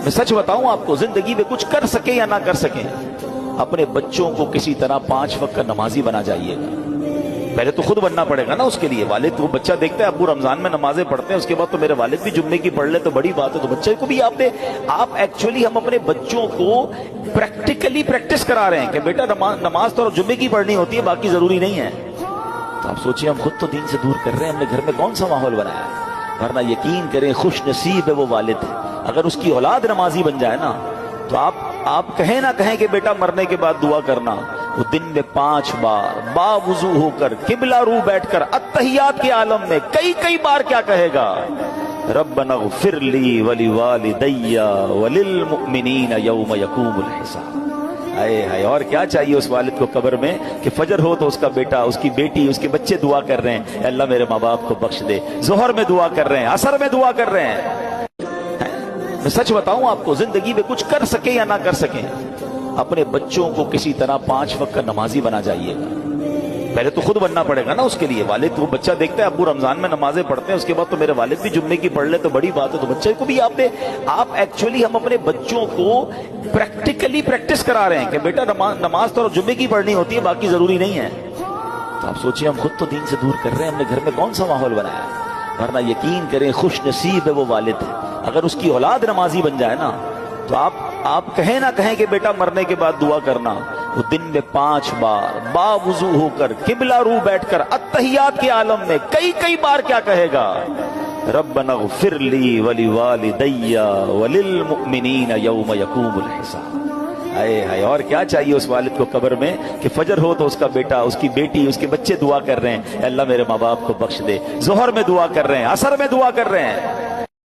मैं सच बताऊं आपको, जिंदगी में कुछ कर सके या ना कर सके, अपने बच्चों को किसी तरह 5 वक्त का नमाजी बना जाइएगा। पहले तो खुद बनना पड़ेगा ना उसके लिए। वालिद वो बच्चा देखता है अब्बू रमजान में नमाजें पढ़ते हैं, उसके बाद तो मेरे वालिद भी जुम्मे की पढ़ ले तो बड़ी बात है। तो बच्चे को भी आप एक्चुअली हम अपने बच्चों को प्रैक्टिकली प्रैक्टिस करा रहे हैं कि बेटा नमाज तो जुम्मे की पढ़नी होती है, बाकी जरूरी नहीं है। तो आप सोचिए, हम खुद तो दीन से दूर कर रहे हैं, हमने घर में कौन सा माहौल बनाया है। वरना यकीन करें, खुश नसीब है वो वालिद, अगर उसकी औलाद नमाजी बन जाए ना, तो आप कहें ना कहें कि बेटा मरने के बाद दुआ करना, वो दिन में 5 बार बावुजू होकर किबला रू बैठकर अत्तहियात के आलम में कई बार क्या कहेगा, रब्बना ग़फ़िर ली वली वालिदैया वलिल मुमिनीन यौम यक़ूमुल हिसाब। हाय हाय, और क्या चाहिए उस वालिद को कब्र में कि फजर हो तो उसका बेटा, उसकी बेटी, उसके बच्चे दुआ कर रहे हैं, अल्लाह मेरे माँ बाप को बख्श दे। ज़ोहर में दुआ कर रहे हैं, असर में दुआ कर रहे हैं। मैं सच बताऊं आपको, जिंदगी में कुछ कर सके या ना कर सके, अपने बच्चों को किसी तरह 5 वक्त का नमाजी बना जाइएगा। पहले तो खुद बनना पड़ेगा ना उसके लिए। वालिद वो बच्चा देखता है अब्बू रमजान में नमाजें पढ़ते हैं, उसके बाद तो मेरे वालिद भी जुम्मे की पढ़ ले तो बड़ी बात है। तो बच्चे को भी आप एक्चुअली हम अपने बच्चों को प्रैक्टिकली प्रैक्टिस करा रहे हैं कि बेटा नमाज तो जुम्मे की पढ़नी होती है, बाकी जरूरी नहीं है। तो आप सोचिए, हम खुद तो दीन से दूर कर रहे हैं, हमने घर में कौन सा माहौल बनाया है। वरना यकीन करें, खुश नसीब है वो वालिद, अगर उसकी औलाद नमाजी बन जाए ना, तो आप कहें ना कहें कि बेटा मरने के बाद दुआ करना, वो दिन में 5 बार बावुजू होकर किबला रू बैठकर अत्तहियात के आलम में कई बार क्या कहेगा, रब्बना ग़फ़िर ली वली वालिदैया वलिल मुमिनीन यौम यक़ूमुल हिसाब। हाय हाय, और क्या चाहिए उस वालिद को कब्र में कि फजर हो तो उसका बेटा, उसकी बेटी, उसके बच्चे दुआ कर रहे हैं, अल्लाह मेरे माँ बाप को बख्श दे। ज़ोहर में दुआ कर रहे हैं, असर में दुआ कर रहे हैं।